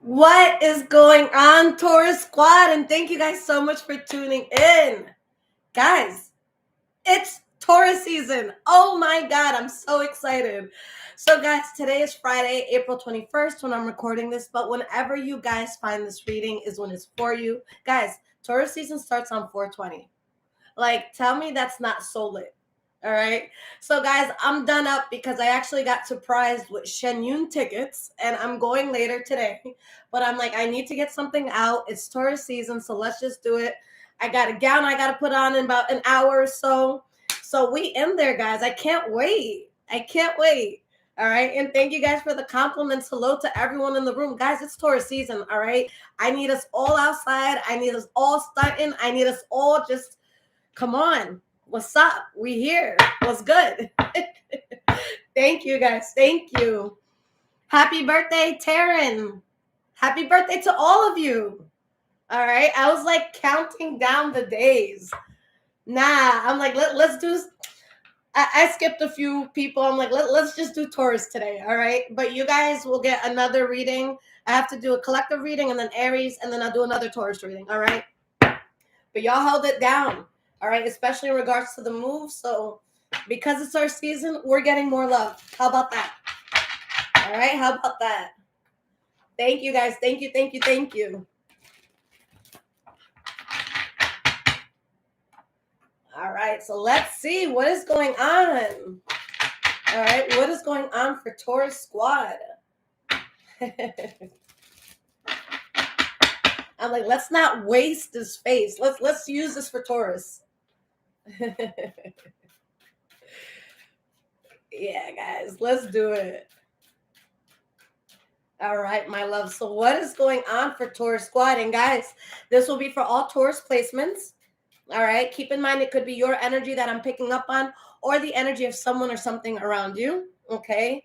What is going on, Taurus Squad? And thank you guys so much for tuning in. Guys, it's Taurus season. Oh my God, I'm so excited. So, guys, today is Friday, April 21st when I'm recording this, but whenever you guys find this reading is when it's for you. Guys, Taurus season starts on 420. Like, tell me that's not so lit. All right. So, guys, I'm done up because I actually got surprised with Shenyun tickets and I'm going later today. But I'm like, I need to get something out. It's tourist season, so let's just do it. I got a gown I got to put on in about an hour or so. So, we in there, guys. I can't wait. I can't wait. All right. And thank you guys for the compliments. Hello to everyone in the room. Guys, it's tourist season. All right. I need us all outside. I need us all stunting. I need us all just come on. What's up? We here. What's good? Thank you, guys. Thank you. Happy birthday, Taryn. Happy birthday to all of you. All right. I was like counting down the days. Nah, I'm like, let's do. I skipped a few people. I'm like, let's just do Taurus today. All right. But you guys will get another reading. I have to do a collective reading and then Aries, and then I'll do another Taurus reading. All right. But y'all held it down. All right, especially in regards to the move. So because it's our season, we're getting more love. How about that? All right, how about that? Thank you, guys. Thank you, thank you, thank you. All right, so let's see what is going on. All right, what is going on for Taurus Squad? I'm like, let's not waste this space. Let's use this for Taurus. Yeah, guys, let's do it. All right, my love. So what is going on for Taurus Squad? And guys, this will be for all Taurus placements. All right, keep in mind it could be your energy that I'm picking up on or the energy of someone or something around you. Okay.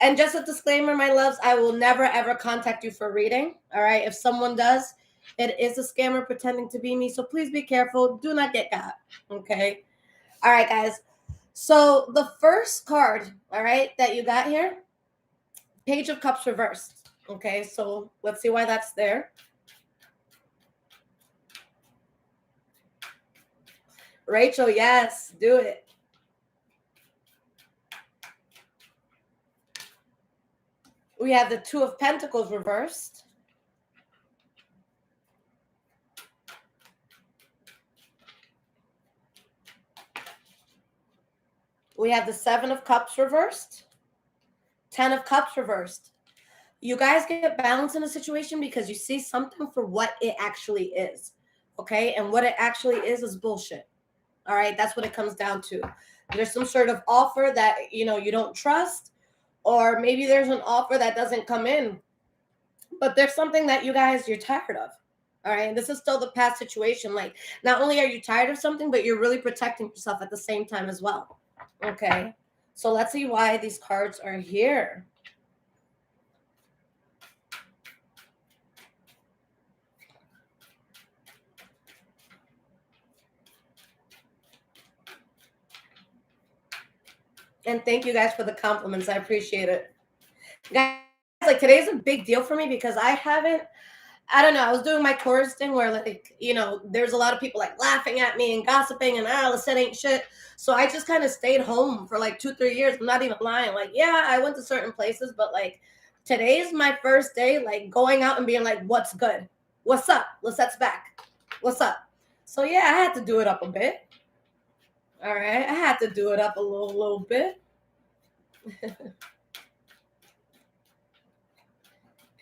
And just a disclaimer, my loves, I will never ever contact you for reading. All right. If someone does, it is a scammer pretending to be me. So please be careful. Do not get got. Okay. All right, guys. So the first card, all right, that you got here, Page of Cups reversed. Okay, so let's see why that's there. Rachel, yes, do it. We have the Two of Pentacles reversed. We have the Seven of Cups reversed. 10 of Cups reversed. You guys get balance in a situation because you see something for what it actually is. Okay, and what it actually is bullshit. All right, that's what it comes down to. There's some sort of offer that, you don't trust, or maybe there's an offer that doesn't come in, but there's something that you're tired of. All right, and this is still the past situation. Like, not only are you tired of something, but you're really protecting yourself at the same time as well. Okay, so let's see why these cards are here. And thank you guys for the compliments. I appreciate it. Guys, like today's a big deal for me because I don't know. I was doing my Taurus thing where there's a lot of people like laughing at me and gossiping and Lisette ain't shit. So I just kind of stayed home for like 2-3 years. I'm not even lying. Like, yeah, I went to certain places, but like today's my first day like going out and being like, what's good? What's up? Lisette's back. What's up? So yeah, I had to do it up a bit. All right. I had to do it up a little bit.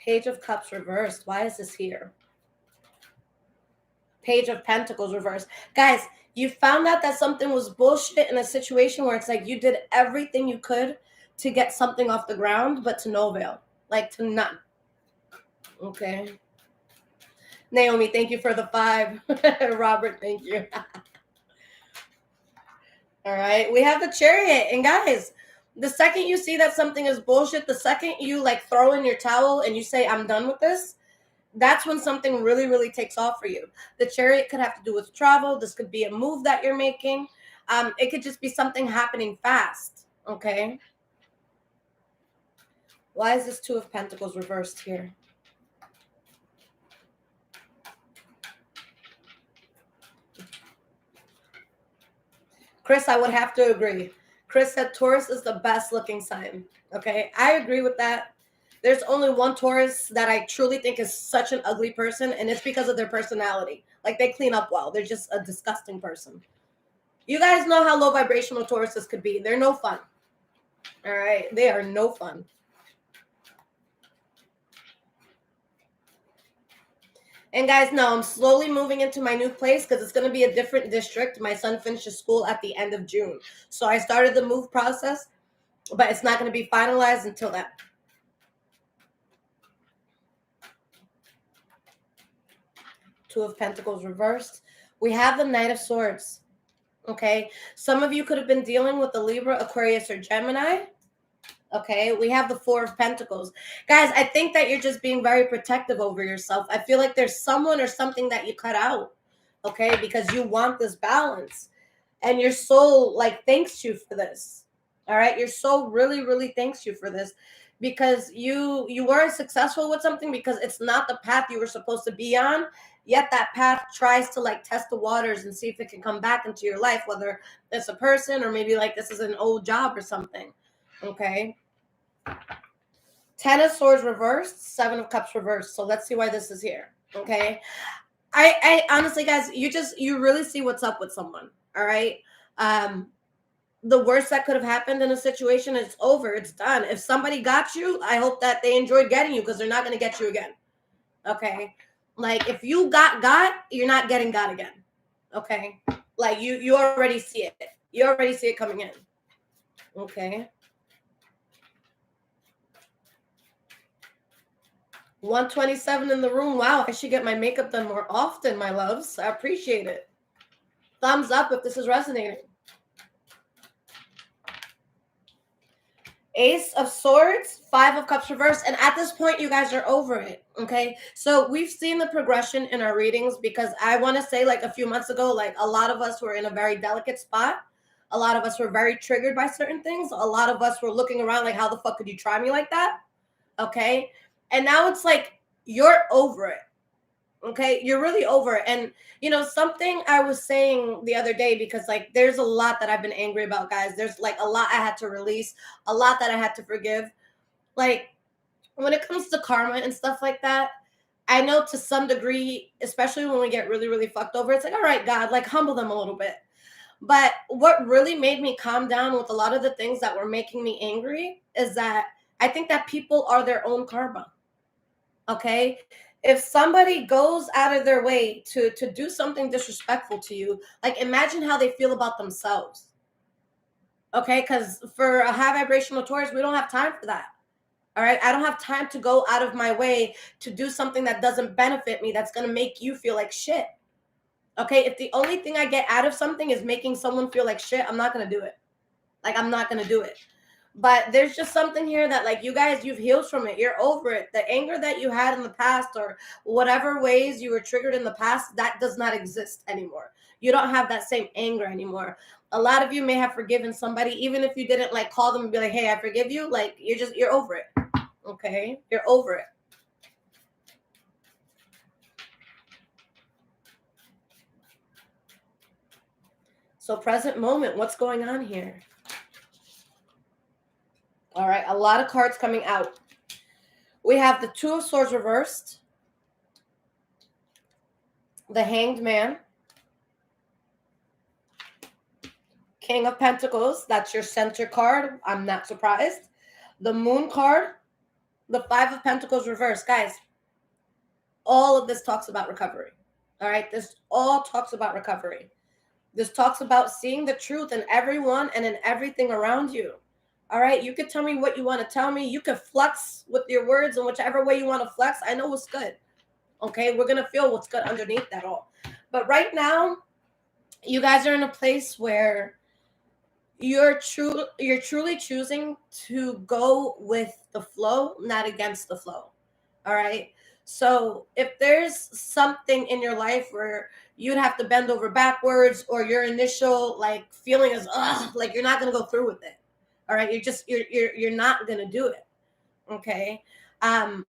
Page of Cups reversed. Why is this here? Page of Pentacles reversed. Guys, you found out that something was bullshit in a situation where it's like you did everything you could to get something off the ground, but to no avail. Like to none. Okay. Naomi, thank you for the 5. Robert, thank you. All right. We have the Chariot. And guys, the second you see that something is bullshit, the second you like throw in your towel and you say, I'm done with this, that's when something really, really takes off for you. The Chariot could have to do with travel. This could be a move that you're making. It could just be something happening fast. Okay. Why is this Two of Pentacles reversed here? Chris, I would have to agree. Chris said Taurus is the best looking sign. Okay, I agree with that. There's only one Taurus that I truly think is such an ugly person, and it's because of their personality. Like, they clean up well. They're just a disgusting person. You guys know how low vibrational Tauruses could be. They're no fun. All right, they are no fun. And guys, no, I'm slowly moving into my new place because it's going to be a different district. My son finishes school at the end of June. So I started the move process, but it's not going to be finalized until then. Two of Pentacles reversed. We have the Knight of Swords. Okay. Some of you could have been dealing with the Libra, Aquarius, or Gemini. Okay, we have the Four of Pentacles. Guys, I think that you're just being very protective over yourself. I feel like there's someone or something that you cut out, okay, because you want this balance. And your soul, like, thanks you for this. All right, your soul really, really thanks you for this because you weren't successful with something because it's not the path you were supposed to be on. Yet that path tries to, like, test the waters and see if it can come back into your life, whether it's a person or maybe like this is an old job or something. Okay. Ten of Swords reversed, Seven of Cups reversed. So let's see why this is here. Okay. I honestly, guys, you really see what's up with someone. All right. The worst that could have happened in a situation is over. It's done. If somebody got you, I hope that they enjoyed getting you because they're not going to get you again. Okay. Like, if you got, you're not getting got again. Okay. Like, you already see it. You already see it coming in. Okay. 127 in the room. Wow, I should get my makeup done more often, my loves. I appreciate it. Thumbs up if this is resonating. Ace of Swords, Five of Cups reversed. And at this point, you guys are over it. Okay. So we've seen the progression in our readings because I want to say, like, a few months ago, like, a lot of us were in a very delicate spot. A lot of us were very triggered by certain things. A lot of us were looking around like, how the fuck could you try me like that? Okay. And now it's like, you're over it. Okay, you're really over it. And something I was saying the other day, because, like, there's a lot that I've been angry about, guys. There's, like, a lot I had to release, a lot that I had to forgive. Like, when it comes to karma and stuff like that, I know to some degree, especially when we get really, really fucked over, it's like, all right, God, like, humble them a little bit. But what really made me calm down with a lot of the things that were making me angry is that I think that people are their own karma. Okay. If somebody goes out of their way to do something disrespectful to you, like, imagine how they feel about themselves. Okay. Because for a high vibrational Taurus, we don't have time for that. All right. I don't have time to go out of my way to do something that doesn't benefit me, that's going to make you feel like shit. Okay. If the only thing I get out of something is making someone feel like shit, I'm not going to do it. Like, I'm not going to do it. But there's just something here that, like, you guys, you've healed from it. You're over it. The anger that you had in the past, or whatever ways you were triggered in the past, that does not exist anymore. You don't have that same anger anymore. A lot of you may have forgiven somebody, even if you didn't, like, call them and be like, hey, I forgive you. Like, you're over it. Okay? You're over it. So present moment, what's going on here? All right, a lot of cards coming out. We have the Two of Swords reversed, the Hanged Man, King of Pentacles, that's your center card. I'm not surprised. The Moon card, the Five of Pentacles reversed. Guys, all of this talks about recovery. All right, this all talks about recovery. This talks about seeing the truth in everyone and in everything around you. All right, you can tell me what you want to tell me. You can flex with your words in whichever way you want to flex. I know what's good. Okay, we're going to feel what's good underneath that all. But right now, you guys are in a place where you're truly choosing to go with the flow, not against the flow. All right. So if there's something in your life where you'd have to bend over backwards, or your initial, like, feeling is, like, you're not going to go through with it. All right. You're not going to do it. Okay. And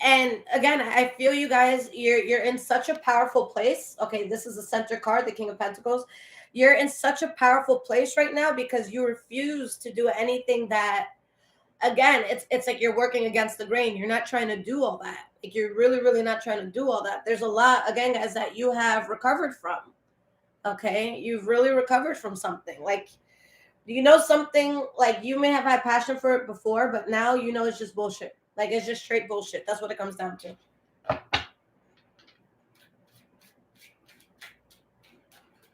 again, I feel you guys, you're in such a powerful place. Okay, this is the center card, the King of Pentacles. you're in such a powerful place right now because you refuse to do anything that, again, it's like you're working against the grain. You're not trying to do all that. Like, you're really, really not trying to do all that. There's a lot, again, guys, that you have recovered from. Okay, you've really recovered from something. Like, you know, something like you may have had passion for it before, but now you know it's just bullshit. Like, it's just straight bullshit. That's what it comes down to.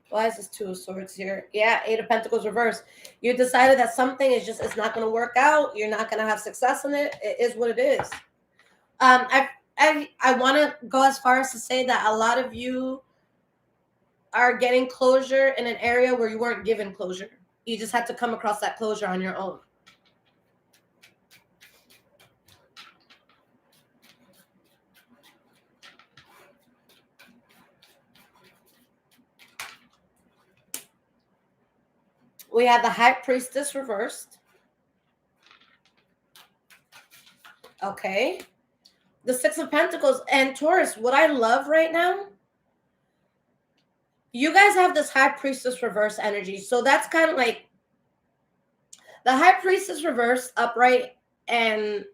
Why is this Two of Swords here? Yeah, Eight of Pentacles reversed. You decided that something is just, it's not going to work out. You're not going to have success in it. It is what it is. I want to go as far as to say that a lot of you are getting closure in an area where you weren't given closure. You just had to come across that closure on your own. We have the High Priestess reversed. Okay. The Six of Pentacles and Taurus. What I love right now, you guys have this High Priestess reverse energy. So that's kind of like the High Priestess reverse upright, and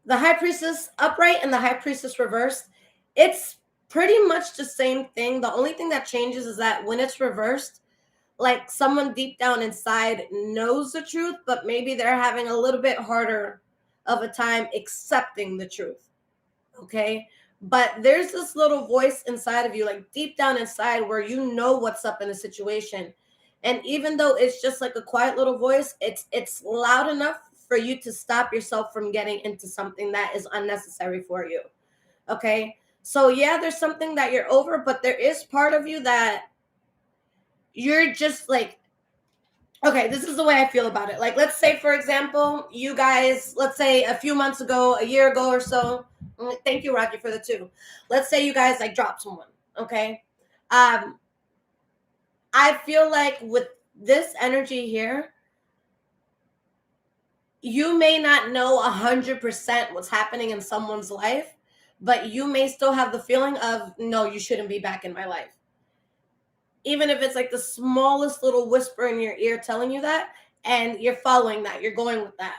the High Priestess upright and the High Priestess reversed. It's pretty much the same thing. The only thing that changes is that when it's reversed, like someone deep down inside knows the truth, but maybe they're having a little bit harder of a time accepting the truth. Okay. But there's this little voice inside of you, like deep down inside, where you know what's up in a situation. And even though it's just like a quiet little voice, it's loud enough for you to stop yourself from getting into something that is unnecessary for you. Okay. So yeah, there's something that you're over, but there is part of you that you're just like, okay, this is the way I feel about it. Like, let's say, for example, you guys, let's say a few months ago, a year ago or so, thank you, Rocky, for the 2. Let's say you guys like dropped someone, okay? I feel like with this energy here, you may not know 100% what's happening in someone's life, but you may still have the feeling of, no, you shouldn't be back in my life. Even if it's like the smallest little whisper in your ear telling you that, and you're following that, you're going with that,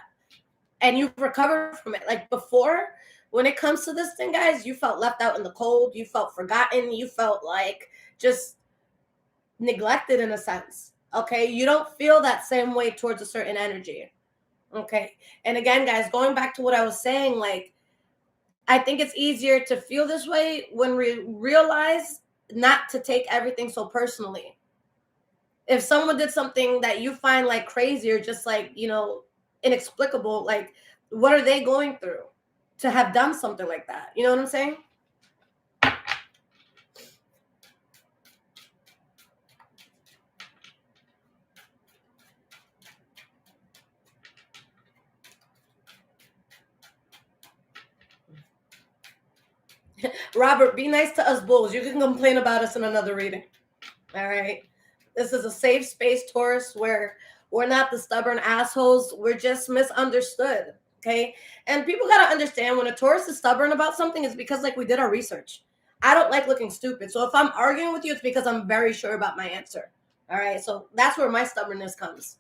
and you've recovered from it. Like before, when it comes to this thing, guys, you felt left out in the cold, you felt forgotten, you felt like just neglected in a sense. Okay, you don't feel that same way towards a certain energy. Okay, and again, guys, going back to what I was saying, like, I think it's easier to feel this way when we realize not to take everything so personally. If someone did something that you find like crazy or just like, you know, inexplicable, like, what are they going through to have done something like that? You know what I'm saying? Robert, be nice to us bulls. You can complain about us in another reading. All right. This is a safe space, Taurus, where we're not the stubborn assholes. We're just misunderstood. Okay. And people got to understand, when a Taurus is stubborn about something, it's because, like, we did our research. I don't like looking stupid. So if I'm arguing with you, it's because I'm very sure about my answer. All right. So that's where my stubbornness comes.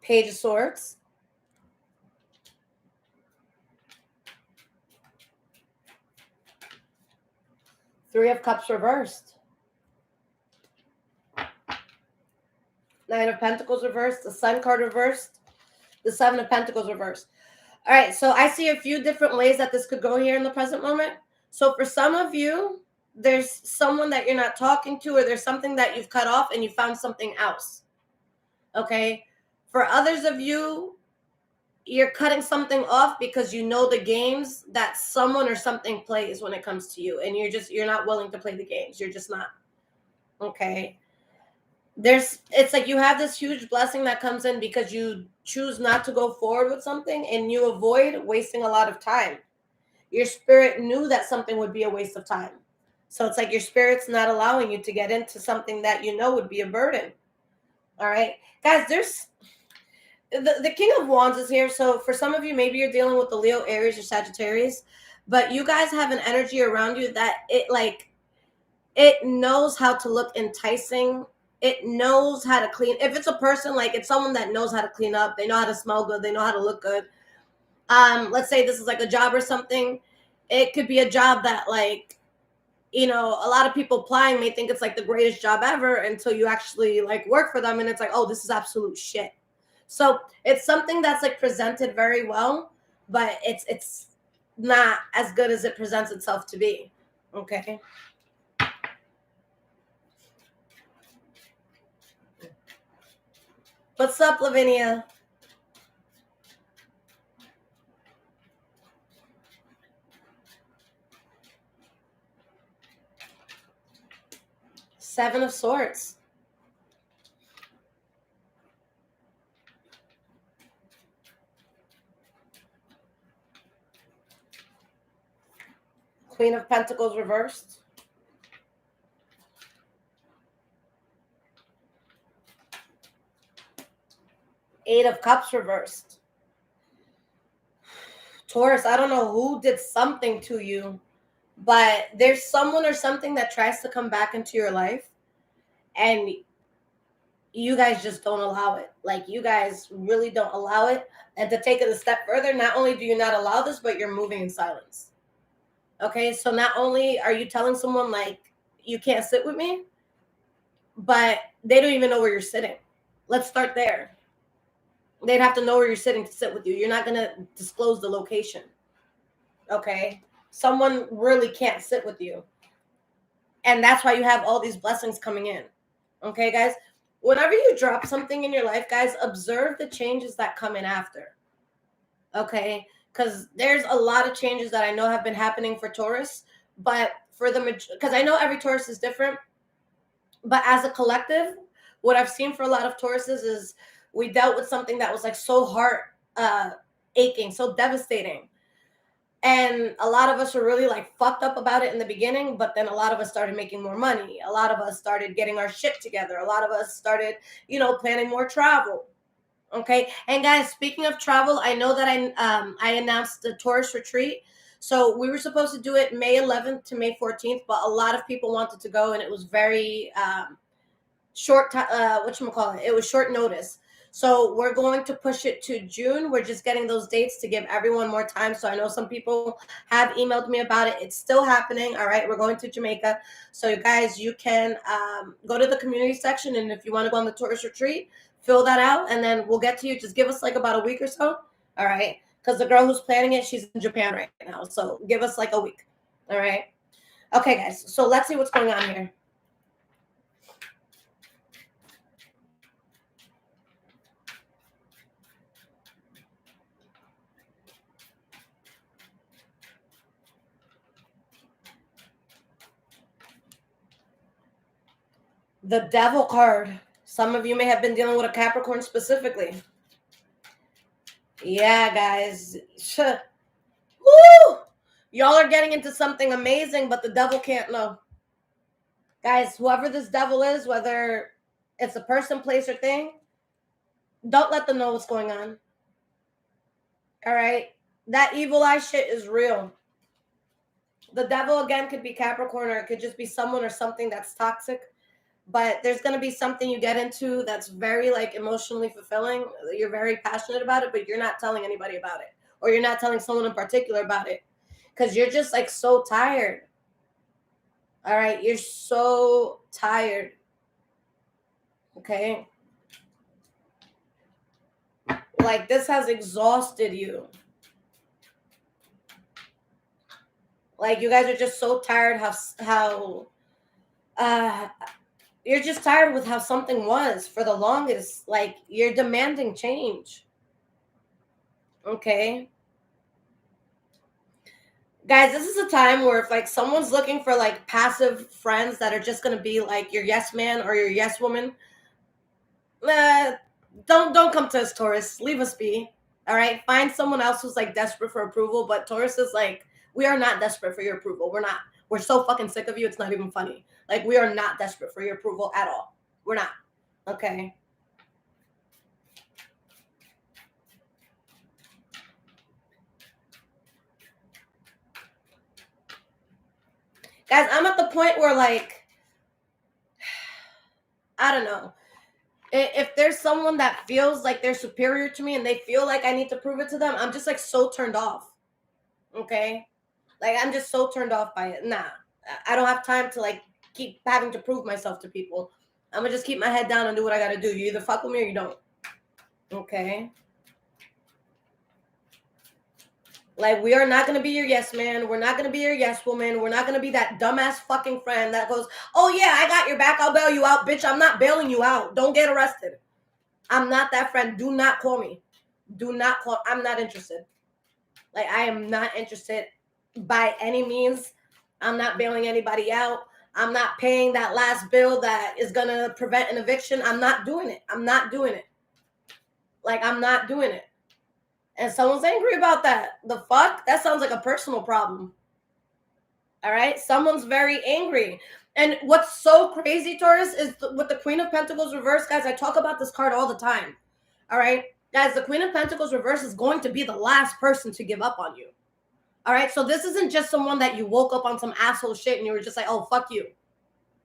Page of Swords. Three of Cups reversed. Nine of Pentacles reversed. The Sun card reversed. The Seven of Pentacles reversed. All right, so I see a few different ways that this could go here in the present moment. So for some of you, there's someone that you're not talking to, or there's something that you've cut off and you found something else. Okay. For others of you, you're cutting something off because you know the games that someone or something plays when it comes to you, and you're not willing to play the games. You're just not. Okay. It's like you have this huge blessing that comes in because you choose not to go forward with something, and you avoid wasting a lot of time. Your spirit knew that something would be a waste of time. So it's like your spirit's not allowing you to get into something that you know would be a burden. All right, guys, there's the King of Wands is here. So for some of you, maybe you're dealing with the Leo, Aries, or Sagittarius, but you guys have an energy around you that it knows how to look enticing. It knows how to clean. If it's a person, like it's someone that knows how to clean up, they know how to smell good, they know how to look good. Let's say this is like a job or something. It could be a job that a lot of people applying may think it's like the greatest job ever until you actually like work for them and it's like, oh, this is absolute shit. So it's something that's like presented very well, but it's not as good as it presents itself to be. Okay. What's up, Lavinia? Seven of Swords. Queen of Pentacles reversed. Eight of Cups reversed. Taurus, I don't know who did something to you, but there's someone or something that tries to come back into your life and you guys just don't allow it. Like you guys really don't allow it. And to take it a step further, not only do you not allow this, but you're moving in silence. Okay, so not only are you telling someone like you can't sit with me, but they don't even know where you're sitting. Let's start there. They'd have to know where you're sitting to sit with you. You're not going to disclose the location. Okay, someone really can't sit with you. And that's why you have all these blessings coming in. Okay, guys, whenever you drop something in your life, guys, observe the changes that come in after. Okay, because there's a lot of changes that I know have been happening for Taurus, but because I know every Taurus is different, but as a collective, what I've seen for a lot of Tauruses is we dealt with something that was like so heart aching, so devastating. And a lot of us were really like fucked up about it in the beginning, but then a lot of us started making more money. A lot of us started getting our shit together. A lot of us started, planning more travel. Okay. And guys, speaking of travel, I know that I announced the Taurus retreat. So we were supposed to do it May 11th to May 14th, but a lot of people wanted to go and it was very short whatchamacallit, it was short notice. So we're going to push it to June. We're just getting those dates to give everyone more time. So I know some people have emailed me about it. It's still happening. All right, we're going to Jamaica. So you guys, you can go to the community section, and if you want to go on the tourist retreat, fill that out, and then we'll get to you. Just give us like about a week or so. All right, because the girl who's planning it, she's in Japan right now. So give us like a week. All right. Okay, guys. So let's see what's going on here. The Devil card. Some of you may have been dealing with a Capricorn specifically. Yeah, guys. Woo! Y'all are getting into something amazing, but the devil can't know. Guys, whoever this devil is, whether it's a person, place, or thing, don't let them know what's going on. All right? That evil eye shit is real. The devil, again, could be Capricorn, or it could just be someone or something that's toxic. But there's going to be something you get into that's very like emotionally fulfilling. You're very passionate about it, but you're not telling anybody about it, or you're not telling someone in particular about it because you're just like so tired. All right, you're so tired. Okay, like this has exhausted you. Like you guys are just so tired how you're just tired with how something was for the longest. Like you're demanding change. Okay. Guys, this is a time where if like someone's looking for like passive friends that are just gonna be like your yes man or your yes woman, don't come to us, Taurus. Leave us be. All right. Find someone else who's like desperate for approval. But Taurus is like, we are not desperate for your approval. We're not. We're so fucking sick of you, it's not even funny. Like, we are not desperate for your approval at all. We're not. Okay? Guys, I'm at the point where, like, I don't know. If there's someone that feels like they're superior to me and they feel like I need to prove it to them, I'm just like so turned off. Okay? Like, I'm just so turned off by it. Nah. I don't have time to like keep having to prove myself to people. I'm gonna just keep my head down and do what I gotta do. You either fuck with me or you don't. Okay? Like, we are not going to be your yes man. We're not going to be your yes woman. We're not going to be that dumbass fucking friend that goes, oh, yeah, I got your back. I'll bail you out. Bitch, I'm not bailing you out. Don't get arrested. I'm not that friend. Do not call me. Do not call. I'm not interested. Like, I am not interested by any means. I'm not bailing anybody out. I'm not paying that last bill that is going to prevent an eviction. I'm not doing it. I'm not doing it. Like, I'm not doing it. And someone's angry about that. The fuck? That sounds like a personal problem. All right? Someone's very angry. And what's so crazy, Taurus, is with the Queen of Pentacles reverse, guys, I talk about this card all the time. All right? Guys, the Queen of Pentacles reverse is going to be the last person to give up on you. All right? So this isn't just someone that you woke up on some asshole shit and you were just like, oh, fuck you.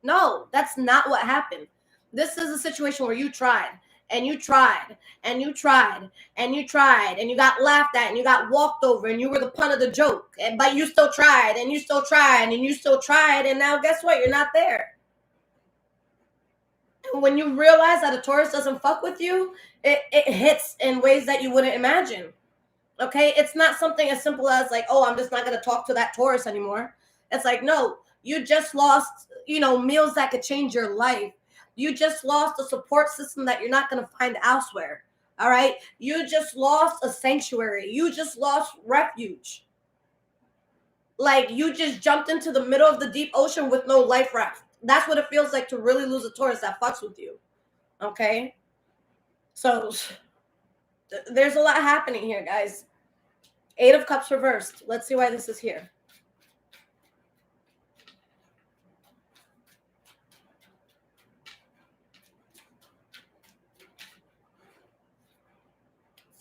No, that's not what happened. This is a situation where you tried. And you tried, and you tried, and you tried, and you got laughed at, and you got walked over, and you were the pun of the joke. But you still tried, and you still tried, and you still tried, and now guess what? You're not there. And when you realize that a Taurus doesn't fuck with you, it hits in ways that you wouldn't imagine. Okay? It's not something as simple as like, oh, I'm just not going to talk to that Taurus anymore. It's like, no, you just lost, meals that could change your life. You just lost a support system that you're not going to find elsewhere. All right? You just lost a sanctuary. You just lost refuge. Like, you just jumped into the middle of the deep ocean with no life raft. That's what it feels like to really lose a Taurus that fucks with you. Okay? So, there's a lot happening here, guys. 8 of Cups reversed. Let's see why this is here.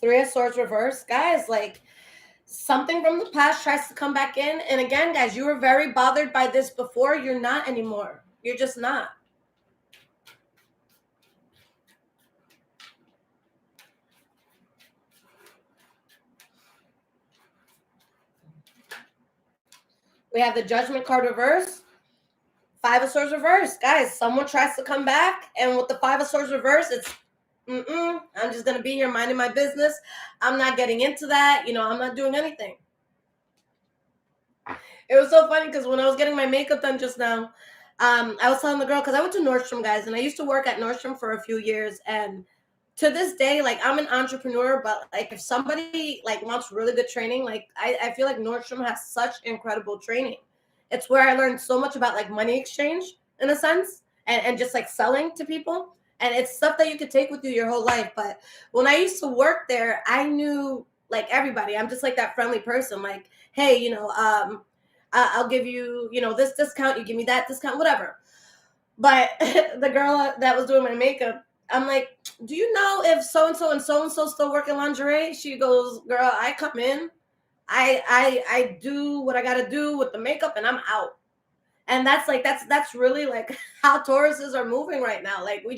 Three of Swords reversed. Guys, like, something from the past tries to come back in. And again, guys, you were very bothered by this before. You're not anymore. You're just not. We have the Judgment card reverse. 5 of Swords reverse. Guys, someone tries to come back. And with the 5 of Swords reverse, it's, I'm just going to be here minding my business. I'm not getting into that. I'm not doing anything. It was so funny because when I was getting my makeup done just now, I was telling the girl, because I went to Nordstrom, guys, and I used to work at Nordstrom for a few years. And to this day, like, I'm an entrepreneur, but like, if somebody like wants really good training, like, I feel like Nordstrom has such incredible training. It's where I learned so much about like money exchange in a sense, and just like selling to people. And it's stuff that you could take with you your whole life. But when I used to work there, I knew like everybody. I'm just like that friendly person. Like, hey, I'll give you, this discount. You give me that discount, whatever. But the girl that was doing my makeup, I'm like, do you know if so-and-so and so-and-so still work in lingerie? She goes, girl, I come in, I do what I got to do with the makeup and I'm out. And that's really like how Tauruses are moving right now. Like, we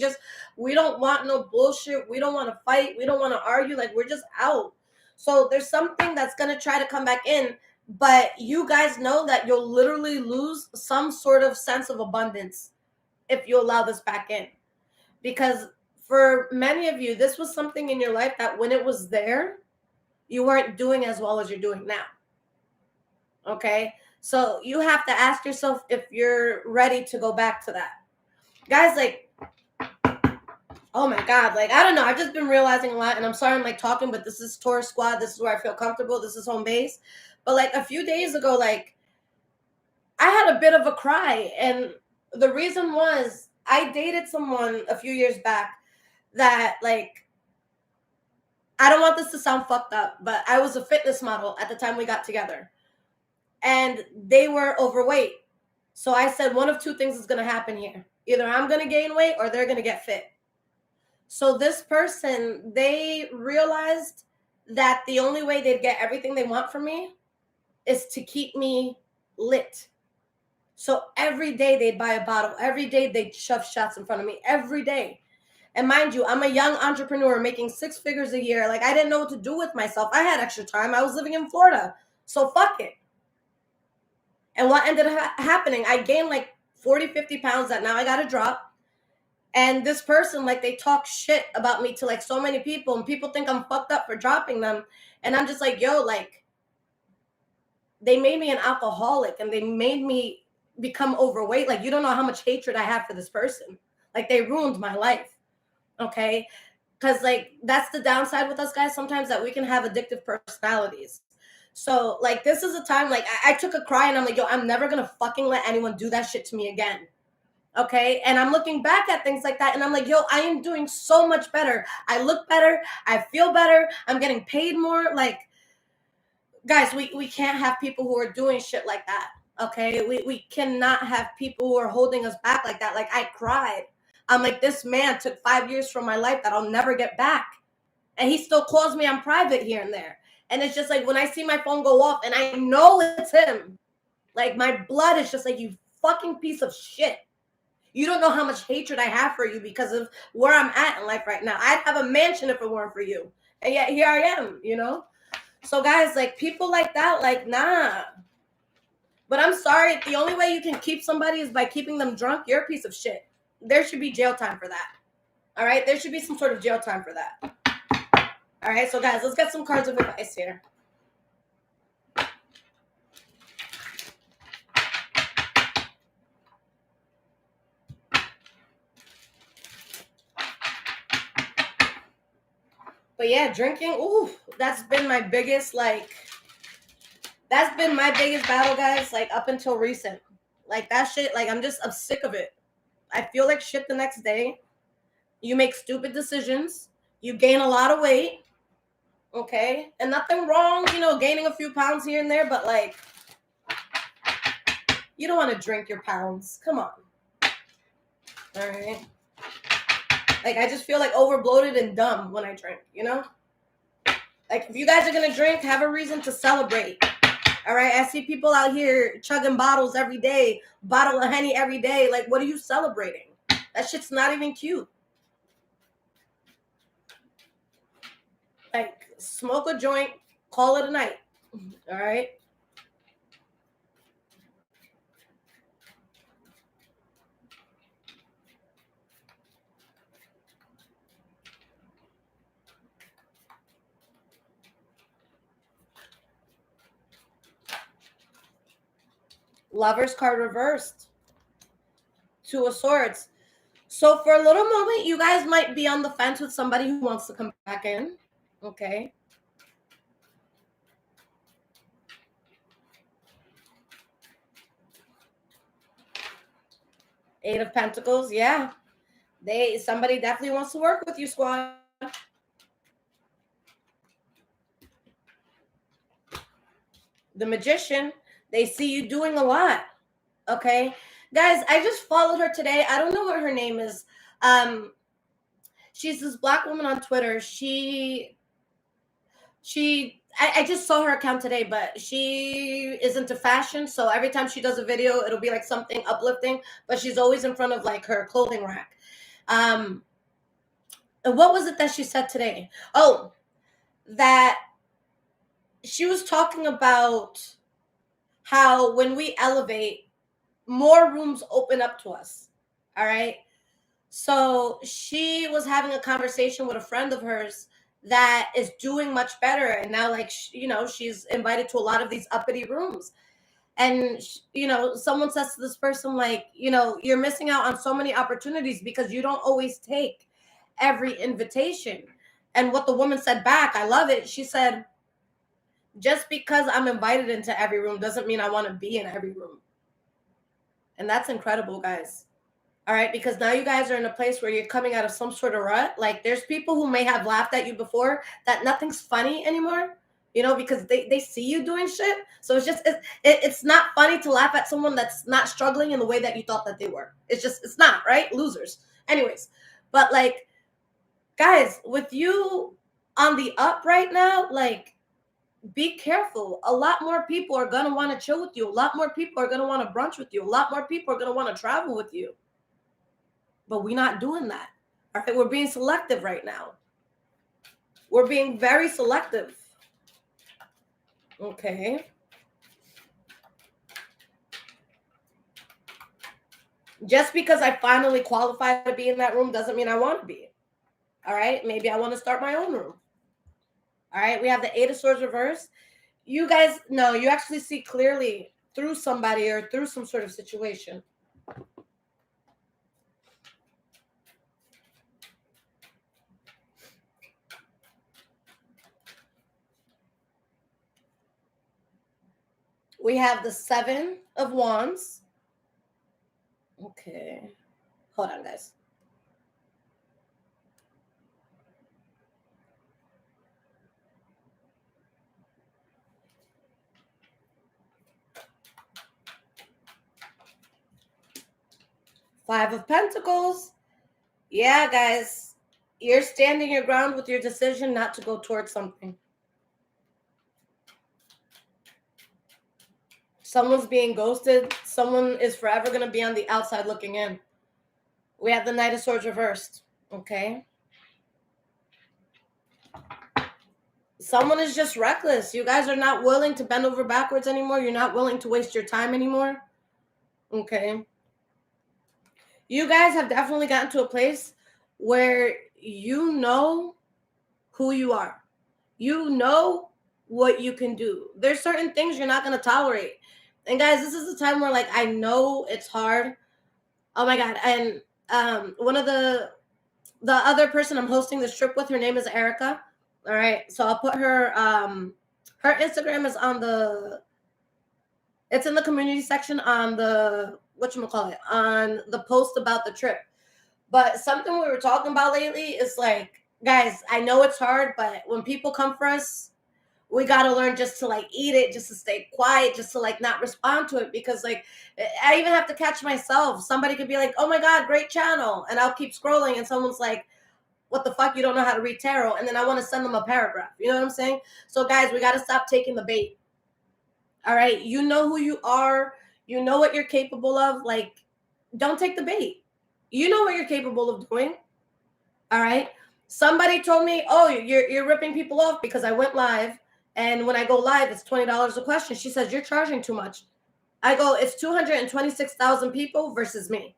don't want no bullshit. We don't want to fight. We don't want to argue. Like, we're just out. So there's something that's going to try to come back in. But you guys know that you'll literally lose some sort of sense of abundance if you allow this back in. Because for many of you, this was something in your life that when it was there, you weren't doing as well as you're doing now. Okay? So you have to ask yourself if you're ready to go back to that. Guys, like, oh my God, like, I don't know. I've just been realizing a lot, and I'm sorry I'm like talking, but this is Taurus Squad. This is where I feel comfortable. This is home base. But like a few days ago, like, I had a bit of a cry. And the reason was I dated someone a few years back that, like, I don't want this to sound fucked up, but I was a fitness model at the time we got together. And they were overweight. So I said, one of two things is going to happen here. Either I'm going to gain weight or they're going to get fit. So this person, they realized that the only way they'd get everything they want from me is to keep me lit. So every day they'd buy a bottle. Every day they'd shove shots in front of me. Every day. And mind you, I'm a young entrepreneur making 6 figures a year. Like, I didn't know what to do with myself. I had extra time. I was living in Florida. So fuck it. And what ended up happening, I gained like 40, 50 pounds that now I got to drop. And this person, like, they talk shit about me to like so many people. And people think I'm fucked up for dropping them. And I'm just like, yo, like, they made me an alcoholic and they made me become overweight. Like, you don't know how much hatred I have for this person. Like, they ruined my life. Okay? Because, like, that's the downside with us guys sometimes, that we can have addictive personalities. So, like, this is a time, like, I took a cry and I'm like, yo, I'm never going to fucking let anyone do that shit to me again. Okay? And I'm looking back at things like that and I'm like, yo, I am doing so much better. I look better. I feel better. I'm getting paid more. Like, guys, we can't have people who are doing shit like that. Okay? We cannot have people who are holding us back like that. Like, I cried. I'm like, this man took 5 years from my life that I'll never get back. And he still calls me on private here and there. And it's just like, when I see my phone go off and I know it's him, like, my blood is just like, you fucking piece of shit. You don't know how much hatred I have for you because of where I'm at in life right now. I'd have a mansion if it weren't for you. And yet here I am, you know? So guys, like, people like that, like, nah. But I'm sorry, if the only way you can keep somebody is by keeping them drunk, you're a piece of shit. There should be jail time for that. All right? There should be some sort of jail time for that. All right? So guys, let's get some cards of advice here. But yeah, drinking, ooh, that's been my biggest, like, that's been my biggest battle, guys, like, up until recent. Like, that shit, like, I'm sick of it. I feel like shit the next day. You make stupid decisions. You gain a lot of weight. Okay? And nothing wrong, you know, gaining a few pounds here and there, but, like, you don't want to drink your pounds. Come on. All right? Like, I just feel like over bloated and dumb when I drink, you know? Like, if you guys are going to drink, have a reason to celebrate. All right? I see people out here chugging bottles every day, bottle of Henny every day. Like, what are you celebrating? That shit's not even cute. Like, smoke a joint, call it a night. All right? Lover's card reversed. Two of Swords. So for a little moment, you guys might be on the fence with somebody who wants to come back in. Okay. Eight of Pentacles. Yeah. Somebody definitely wants to work with you, squad. The Magician. They see you doing a lot. Okay. Guys, I just followed her today. I don't know what her name is. She's this Black woman on Twitter. I just saw her account today, but she is into fashion. So every time she does a video, it'll be like something uplifting, but she's always in front of like her clothing rack. And what was it that she said today? Oh, that she was talking about how when we elevate, more rooms open up to us. All right. So she was having a conversation with a friend of hers that is doing much better. And now, like, you know, she's invited to a lot of these uppity rooms. And, you know, someone says to this person, like, you know, you're missing out on so many opportunities because you don't always take every invitation. And what the woman said back, I love it. She said, just because I'm invited into every room doesn't mean I want to be in every room. And that's incredible, guys. All right, because now you guys are in a place where you're coming out of some sort of rut. Like, there's people who may have laughed at you before that nothing's funny anymore. because they see you doing shit. So it's not funny to laugh at someone that's not struggling in the way that you thought that they were. It's not, right? Losers. Anyways, but like, guys, with you on the up right now, like, be careful. A lot more people are gonna want to chill with you. A lot more people are gonna want to brunch with you. A lot more people are gonna want to travel with you. But we're not doing that. All right, we're being selective right now. We're being very selective. Okay. Just because I finally qualify to be in that room doesn't mean I want to be. All right, maybe I want to start my own room. All right, we have the Eight of Swords reversed. You guys, no, you actually see clearly through somebody or through some sort of situation. We have the Seven of Wands. Okay. Hold on, guys. Five of Pentacles. Yeah, guys. You're standing your ground with your decision not to go towards something. Someone's being ghosted. Someone is forever going to be on the outside looking in. We have the Knight of Swords reversed. Okay. Someone is just reckless. You guys are not willing to bend over backwards anymore. You're not willing to waste your time anymore. Okay. You guys have definitely gotten to a place where you know who you are. You know what you can do. There's certain things you're not going to tolerate. And guys, this is the time where, like, I know it's hard. Oh my God. And one of the other person I'm hosting this trip with, her name is Erica. All right. So I'll put her her Instagram is it's in the community section on the whatchamacallit, on the post about the trip. But something we were talking about lately is like, guys, I know it's hard, but when people come for us, we got to learn just to like eat it, just to stay quiet, just to like not respond to it. Because like, I even have to catch myself. Somebody could be like, oh my God, great channel. And I'll keep scrolling and someone's like, what the fuck? You don't know how to read tarot. And then I want to send them a paragraph. You know what I'm saying? So guys, we got to stop taking the bait. All right. You know who you are. You know what you're capable of. Like, don't take the bait. You know what you're capable of doing. All right. Somebody told me, oh, you're ripping people off because I went live. And when I go live, it's $20 a question. She says, you're charging too much. I go, it's 226,000 people versus me.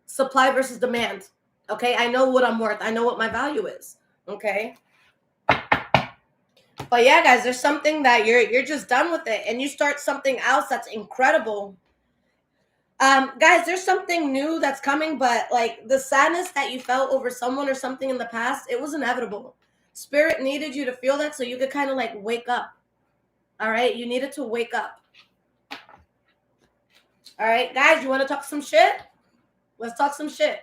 Supply versus demand. Okay. I know what I'm worth. I know what my value is. Okay. But yeah, guys, there's something that you're just done with it and you start something else that's incredible. Guys, there's something new that's coming, but like the sadness that you felt over someone or something in the past, it was inevitable. Spirit needed you to feel that so you could kind of like wake up. All right. You needed to wake up. All right, guys, you want to talk some shit? Let's talk some shit.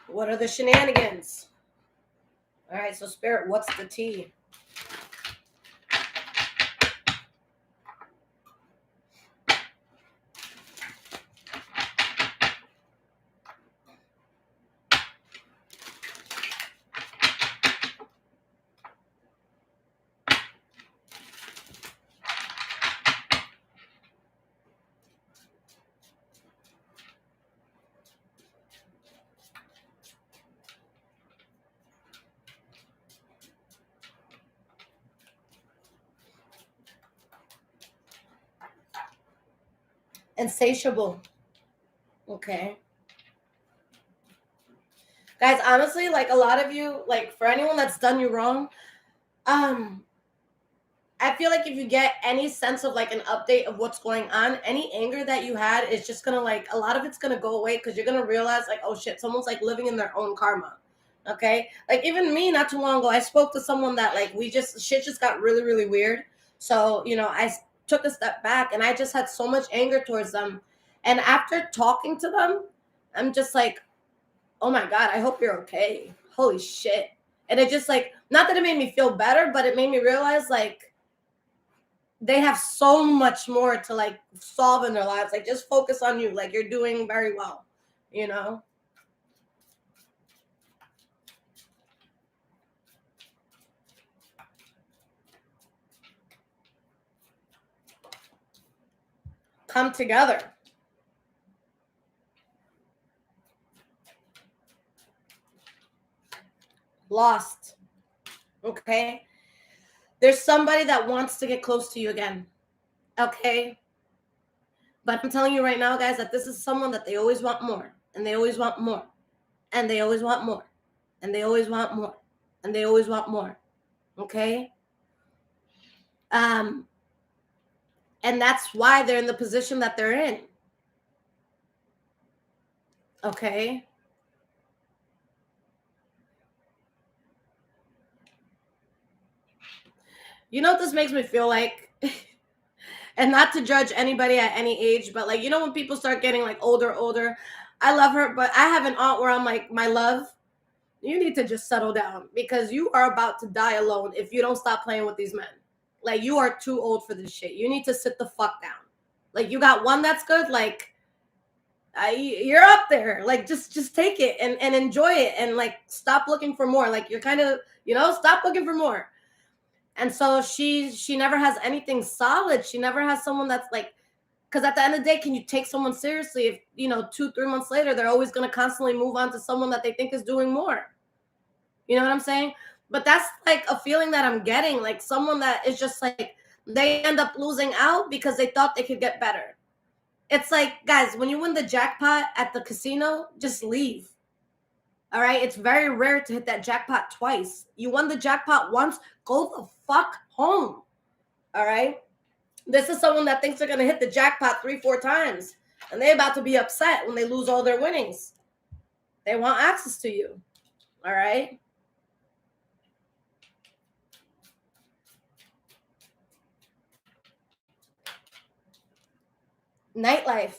What are the shenanigans? All right, so Spirit, what's the tea? Insatiable. Okay. Guys, honestly, like a lot of you, like for anyone that's done you wrong, I feel like if you get any sense of like an update of what's going on, any anger that you had is just gonna like, a lot of it's gonna go away because you're gonna realize like, oh shit, someone's like living in their own karma. Okay. Like even me, not too long ago, I spoke to someone that like shit just got really, really weird. So, took a step back, and I just had so much anger towards them. And after talking to them, I'm just like, oh my God, I hope you're okay. Holy shit. And it just like, not that it made me feel better, but it made me realize like they have so much more to like solve in their lives. Like just focus on you. Like you're doing very well, you know? Come together. Lost. Okay. There's somebody that wants to get close to you again. Okay. But I'm telling you right now, guys, that this is someone that they always want more, and they always want more, and they always want more, and they always want more, and they always want more. Okay. And that's why they're in the position that they're in. Okay. You know what this makes me feel like? And not to judge anybody at any age, but like, you know, when people start getting like older, I love her, but I have an aunt where I'm like, my love, you need to just settle down because you are about to die alone if you don't stop playing with these men. Like, you are too old for this shit. You need to sit the fuck down. Like, you got one that's good, like, you're up there. Like, just take it and enjoy it, and like stop looking for more. Like, you're kind of, you know, stop looking for more. And so she never has anything solid. She never has someone that's like, because at the end of the day, can you take someone seriously if, you know, 2-3 months later they're always going to constantly move on to someone that they think is doing more? You know what I'm saying? But that's like a feeling that I'm getting, like someone that is just like, they end up losing out because they thought they could get better. It's like, guys, when you win the jackpot at the casino, just leave. All right. It's very rare to hit that jackpot twice. You won the jackpot once, go the fuck home. All right. This is someone that thinks they're going to hit the jackpot 3-4 times, and they're about to be upset when they lose all their winnings. They want access to you. All right. Nightlife.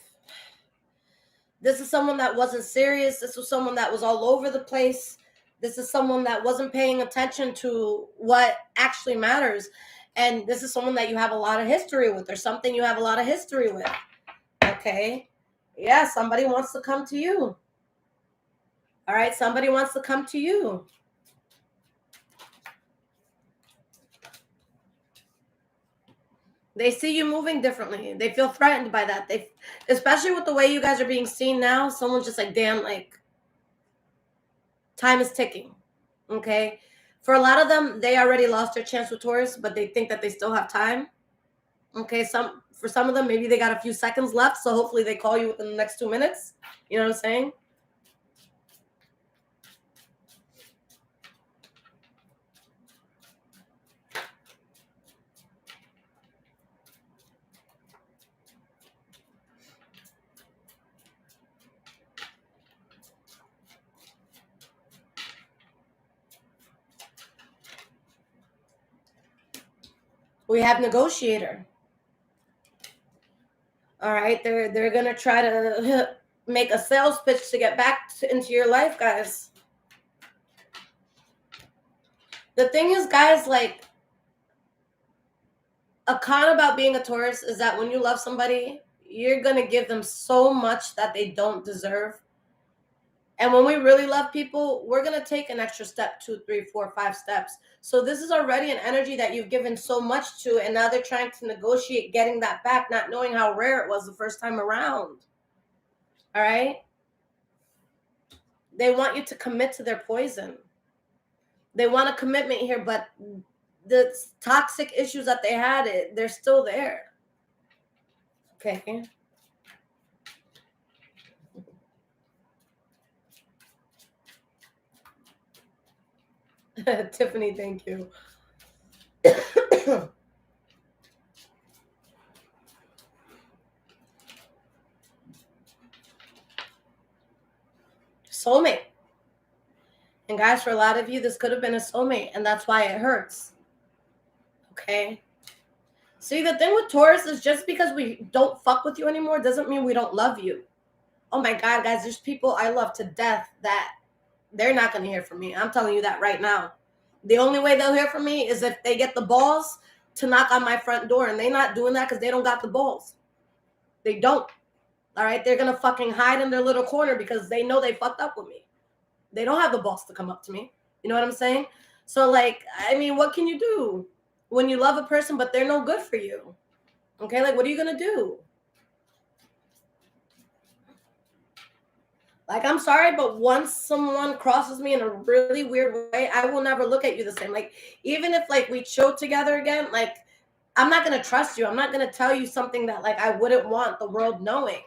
This is someone that wasn't serious. This was someone that was all over the place. This is someone that wasn't paying attention to what actually matters. And this is someone that you have a lot of history with, or something you have a lot of history with. Okay. Yeah, somebody wants to come to you. All right, somebody wants to come to you. They see you moving differently. They feel threatened by that. They, especially with the way you guys are being seen now, someone's just like, damn, like, time is ticking. Okay. For a lot of them, they already lost their chance with Taurus, but they think that they still have time. Okay. For some of them, maybe they got a few seconds left. So hopefully they call you within the next 2 minutes. You know what I'm saying? We have negotiator. All right. They're going to try to make a sales pitch to get back into your life, guys. The thing is, guys, like, a con about being a Taurus is that when you love somebody, you're going to give them so much that they don't deserve. And when we really love people, we're going to take an extra step, 2, 3, 4, 5 steps. So this is already an energy that you've given so much to, and now they're trying to negotiate getting that back, not knowing how rare it was the first time around. All right? They want you to commit to their poison. They want a commitment here, but the toxic issues that they had, they're still there. Okay. Tiffany, thank you. Soulmate. And guys, for a lot of you, this could have been a soulmate, and that's why it hurts. Okay. See, the thing with Taurus is just because we don't fuck with you anymore doesn't mean we don't love you. Oh my God, guys, there's people I love to death that they're not going to hear from me. I'm telling you that right now. The only way they'll hear from me is if they get the balls to knock on my front door, and they're not doing that because they don't got the balls. They don't. All right? They're going to fucking hide in their little corner because they know they fucked up with me. They don't have the balls to come up to me. You know what I'm saying? So, like, I mean, what can you do when you love a person but they're no good for you? Okay, like, what are you going to do? Like, I'm sorry, but once someone crosses me in a really weird way, I will never look at you the same. Like, even if, like, we chill together again, like, I'm not going to trust you. I'm not going to tell you something that, like, I wouldn't want the world knowing.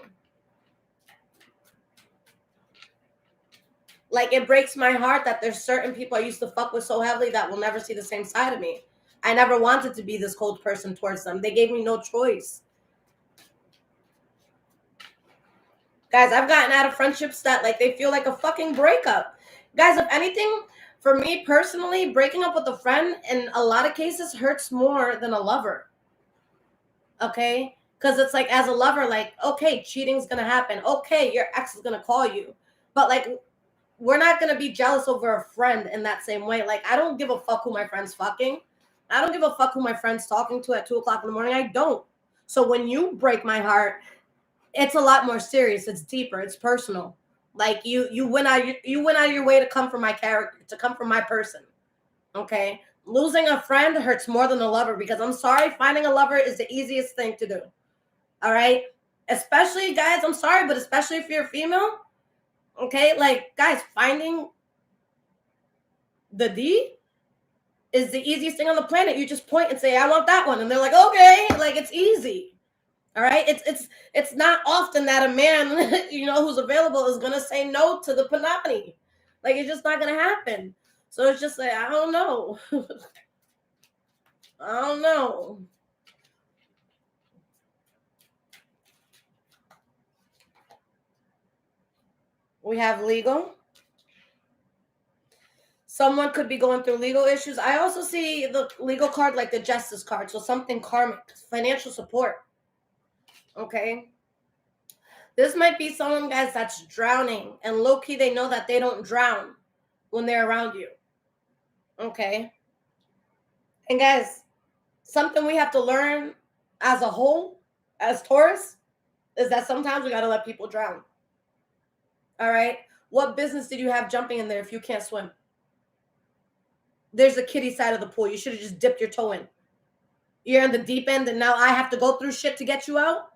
Like, it breaks my heart that there's certain people I used to fuck with so heavily that will never see the same side of me. I never wanted to be this cold person towards them. They gave me no choice. Guys, I've gotten out of friendships that, like, they feel like a fucking breakup. Guys, if anything, for me personally, breaking up with a friend in a lot of cases hurts more than a lover. Okay? Because it's like, as a lover, like, okay, cheating's going to happen. Okay, your ex is going to call you. But, like, we're not going to be jealous over a friend in that same way. Like, I don't give a fuck who my friend's fucking. I don't give a fuck who my friend's talking to at 2 o'clock in the morning. I don't. So when you break my heart, it's a lot more serious. It's deeper. It's personal. Like, you went out of your way to come from my character, to come from my person. Okay? Losing a friend hurts more than a lover, because I'm sorry, finding a lover is the easiest thing to do. All right? Especially, guys, I'm sorry, but especially if you're a female, okay? Like, guys, finding the D is the easiest thing on the planet. You just point and say, I want that one. And they're like, okay, like, it's easy. All right. It's not often that a man, who's available is gonna say no to the panani. Like, it's just not gonna happen. So it's just like, I don't know. I don't know. We have legal. Someone could be going through legal issues. I also see the legal card like the justice card. So something karmic, financial support. Okay. This might be someone, guys, that's drowning, and low-key they know that they don't drown when they're around you. Okay. And guys, something we have to learn as a whole, as Taurus, is that sometimes we got to let people drown. All right. What business did you have jumping in there if you can't swim? There's a kiddie side of the pool. You should have just dipped your toe in. You're in the deep end, and now I have to go through shit to get you out?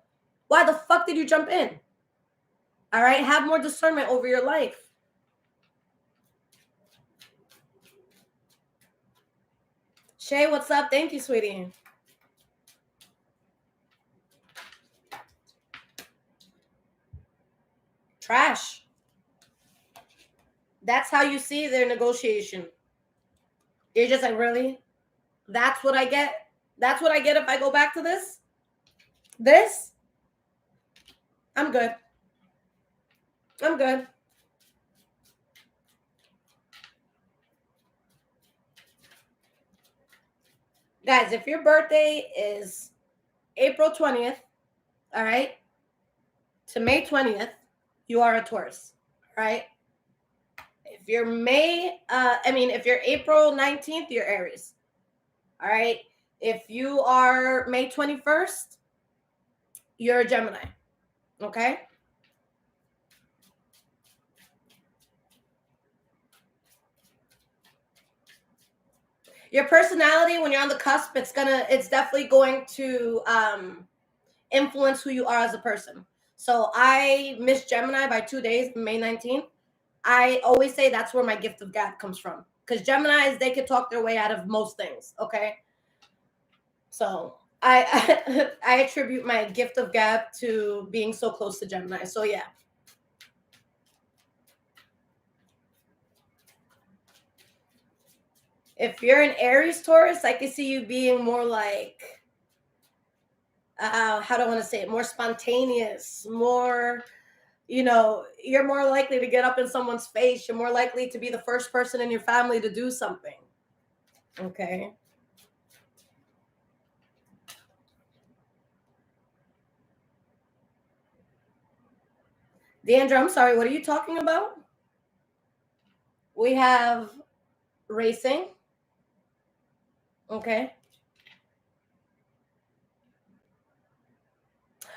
Why the fuck did you jump in? All right. Have more discernment over your life. Shay, what's up? Thank you, sweetie. Trash. That's how you see their negotiation. You're just like, really? That's what I get? That's what I get if I go back to this? This? I'm good. I'm good. Guys, if your birthday is April 20th, all right, to May 20th, you are a Taurus, all right? If you're if you're April 19th, you're Aries, all right? If you are May 21st, you're a Gemini, okay? Your personality, when you're on the cusp, it's definitely going to influence who you are as a person. So I missed Gemini by 2 days, May 19th. I always say that's where my gift of gab comes from. Because Geminis, they could talk their way out of most things, okay? So I I attribute my gift of gab to being so close to Gemini. So yeah. If you're an Aries Taurus, I can see you being more like, how do I want to say it? More spontaneous, more, you're more likely to get up in someone's face. You're more likely to be the first person in your family to do something. Okay. Deandra, I'm sorry, what are you talking about? We have racing. Okay.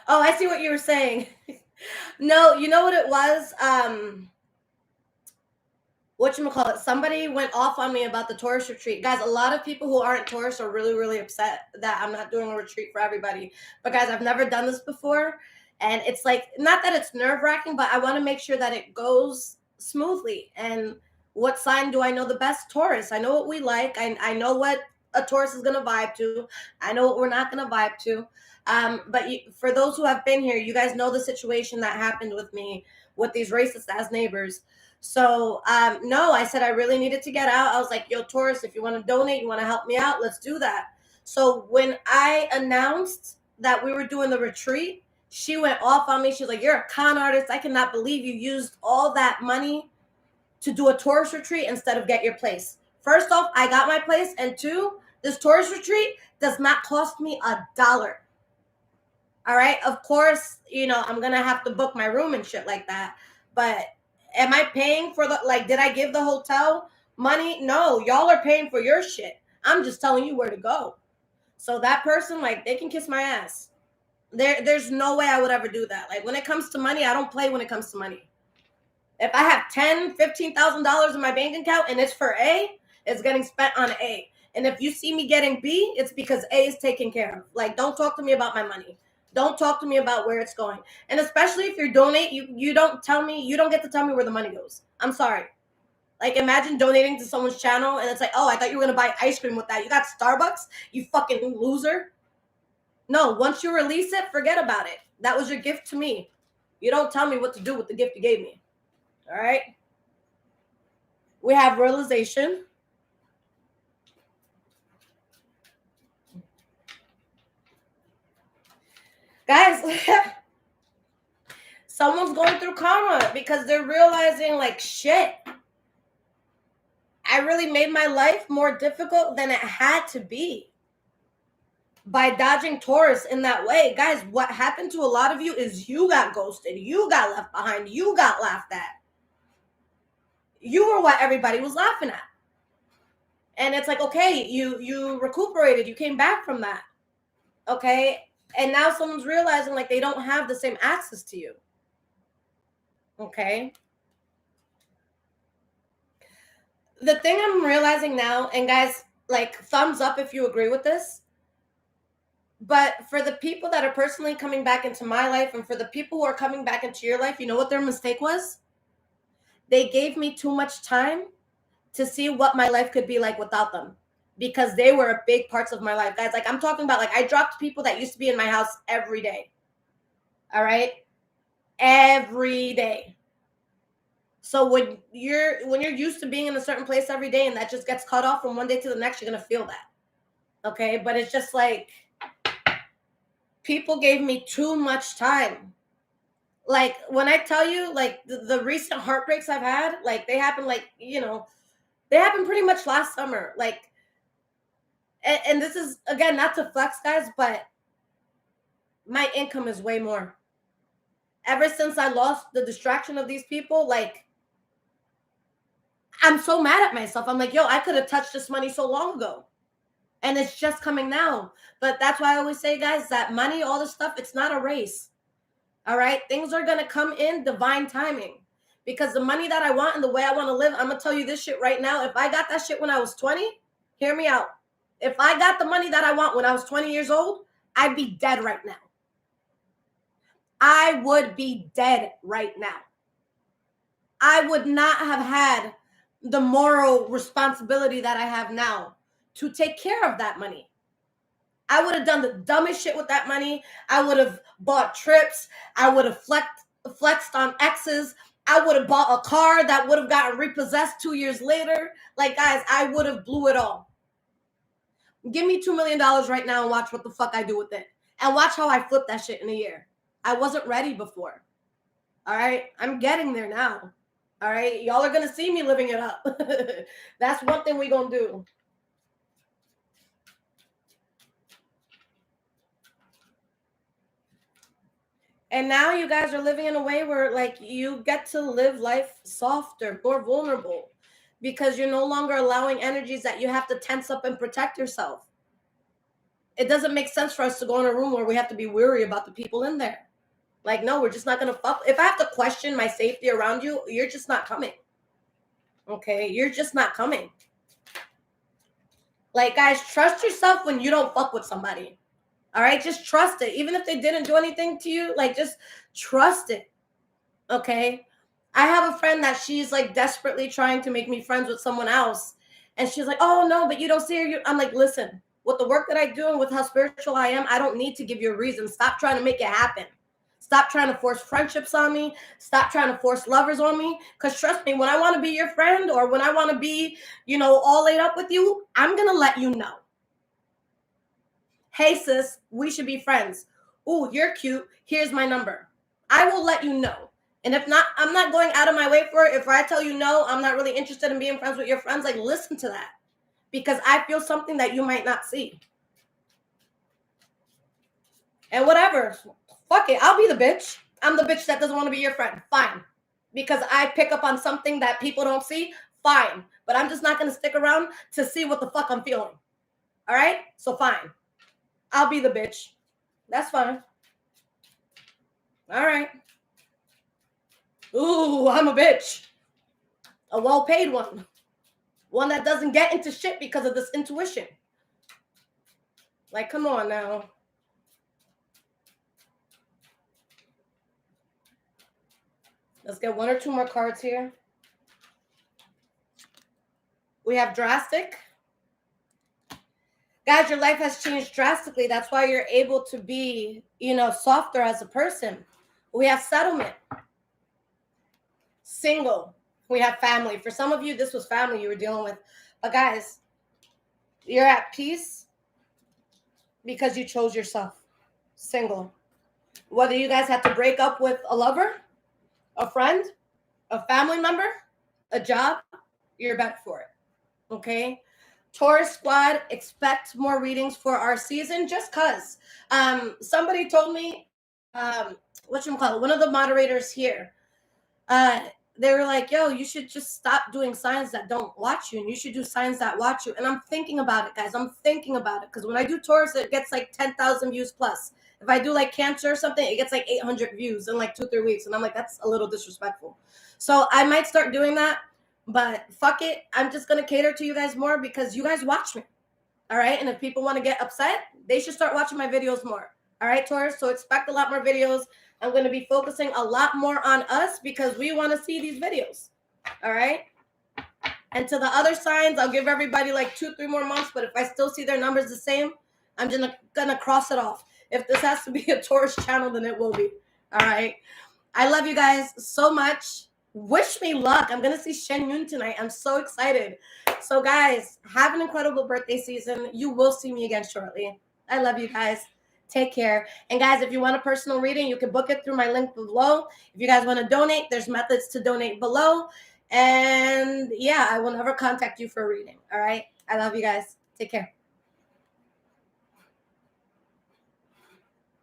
Oh, I see what you were saying. No, you know what it was? Whatchamacallit, somebody went off on me about the Taurus retreat. Guys, a lot of people who aren't Taurus are really, really upset that I'm not doing a retreat for everybody. But guys, I've never done this before. And it's like, not that it's nerve wracking, but I want to make sure that it goes smoothly. And what sign do I know the best? Taurus. I know what we like. I know what a Taurus is going to vibe to. I know what we're not going to vibe to. But for those who have been here, you guys know the situation that happened with me with these racist ass neighbors. So no, I said I really needed to get out. I was like, yo, Taurus, if you want to donate, you want to help me out, let's do that. So when I announced that we were doing the retreat, she went off on me. She was like, you're a con artist. I cannot believe you used all that money to do a Taurus retreat instead of get your place. First off, I got my place. And two, this Taurus retreat does not cost me $1. All right. Of course, I'm going to have to book my room and shit like that. But am I paying for did I give the hotel money? No, y'all are paying for your shit. I'm just telling you where to go. So that person, they can kiss my ass. There's no way I would ever do that. Like, when it comes to money, I don't play when it comes to money. If I have $10,000-$15,000 in my bank account and it's for A, it's getting spent on A. And if you see me getting B, it's because A is taken care of. Like, don't talk to me about my money. Don't talk to me about where it's going. And especially if you donate, you don't get to tell me where the money goes. I'm sorry. Like, imagine donating to someone's channel and it's like, oh, I thought you were going to buy ice cream with that. You got Starbucks? You fucking loser. No, once you release it, forget about it. That was your gift to me. You don't tell me what to do with the gift you gave me. All right? We have realization. Guys, someone's going through karma because they're realizing, like, shit, I really made my life more difficult than it had to be by dodging Taurus in that way. Guys, what happened to a lot of you is you got ghosted. You got left behind. You got laughed at. You were what everybody was laughing at. And it's like, okay, you recuperated. You came back from that. Okay? And now someone's realizing, like, they don't have the same access to you. Okay? The thing I'm realizing now, and guys, like, thumbs up if you agree with this, but for the people that are personally coming back into my life and for the people who are coming back into your life, you know what their mistake was? They gave me too much time to see what my life could be like without them, because they were big parts of my life. Guys, like, I'm talking about, like, I dropped people that used to be in my house every day. All right? Every day. So when you're used to being in a certain place every day and that just gets cut off from one day to the next, you're going to feel that. Okay? But it's just like, people gave me too much time. Like, when I tell you, like, the recent heartbreaks I've had, like, they happened, like, they happened pretty much last summer. Like, and this is, again, not to flex, guys, but my income is way more. Ever since I lost the distraction of these people, like, I'm so mad at myself. I'm like, yo, I could have touched this money so long ago. And it's just coming now. But that's why I always say, guys, that money, all this stuff, it's not a race. All right? Things are going to come in divine timing. Because the money that I want and the way I want to live, I'm going to tell you this shit right now. If I got that shit when I was 20, hear me out. If I got the money that I want when I was 20 years old, I'd be dead right now. I would be dead right now. I would not have had the moral responsibility that I have now to take care of that money. I would have done the dumbest shit with that money. I would have bought trips. I would have flexed on exes. I would have bought a car that would have gotten repossessed 2 years later. Like, guys, I would have blew it all. Give me $2 million right now and watch what the fuck I do with it. And watch how I flip that shit in a year. I wasn't ready before. All right? I'm getting there now. All right? Y'all are going to see me living it up. That's one thing we going to do. And now you guys are living in a way where like you get to live life softer, more vulnerable, because you're no longer allowing energies that you have to tense up and protect yourself. It doesn't make sense for us to go in a room where we have to be worried about the people in there. Like, no, we're just not going to fuck. If I have to question my safety around you, you're just not coming. Okay? You're just not coming. Like, guys, trust yourself when you don't fuck with somebody. All right? Just trust it. Even if they didn't do anything to you, like, just trust it. Okay? I have a friend that she's, like, desperately trying to make me friends with someone else. And she's like, oh, no, but you don't see her. I'm like, listen, with the work that I do and with how spiritual I am, I don't need to give you a reason. Stop trying to make it happen. Stop trying to force friendships on me. Stop trying to force lovers on me. Because trust me, when I want to be your friend or when I want to be, all laid up with you, I'm going to let you know. Hey, sis, we should be friends. Ooh, you're cute. Here's my number. I will let you know. And if not, I'm not going out of my way for it. If I tell you no, I'm not really interested in being friends with your friends, like listen to that. Because I feel something that you might not see. And whatever. Fuck it. I'll be the bitch. I'm the bitch that doesn't want to be your friend. Fine. Because I pick up on something that people don't see. Fine. But I'm just not going to stick around to see what the fuck I'm feeling. All right? So fine. I'll be the bitch. That's fine. All right. Ooh, I'm a bitch. A well-paid one. One that doesn't get into shit because of this intuition. Like, come on now. Let's get one or two more cards here. We have drastic. Guys, your life has changed drastically. That's why you're able to be, softer as a person. We have settlement. Single. We have family. For some of you, this was family you were dealing with. But guys, you're at peace because you chose yourself. Single. Whether you guys had to break up with a lover, a friend, a family member, a job, you're better for it. Okay? Taurus squad, expect more readings for our season just because. Somebody told me, one of the moderators here, they were like, yo, you should just stop doing signs that don't watch you and you should do signs that watch you. And I'm thinking about it, guys. I'm thinking about it because when I do Taurus, it gets like 10,000 views plus. If I do like Cancer or something, it gets like 800 views in like 2-3 weeks. And I'm like, that's a little disrespectful. So I might start doing that. But fuck it. I'm just going to cater to you guys more because you guys watch me. All right. And if people want to get upset, they should start watching my videos more. All right, Taurus. So expect a lot more videos. I'm going to be focusing a lot more on us because we want to see these videos. All right. And to the other signs, I'll give everybody like 2-3 more months. But if I still see their numbers the same, I'm just going to cross it off. If this has to be a Taurus channel, then it will be. All right. I love you guys so much. Wish me luck. I'm going to see Shen Yun tonight. I'm so excited. So, guys, have an incredible birthday season. You will see me again shortly. I love you guys. Take care. And, guys, if you want a personal reading, you can book it through my link below. If you guys want to donate, there's methods to donate below. And, yeah, I will never contact you for a reading. All right? I love you guys. Take care.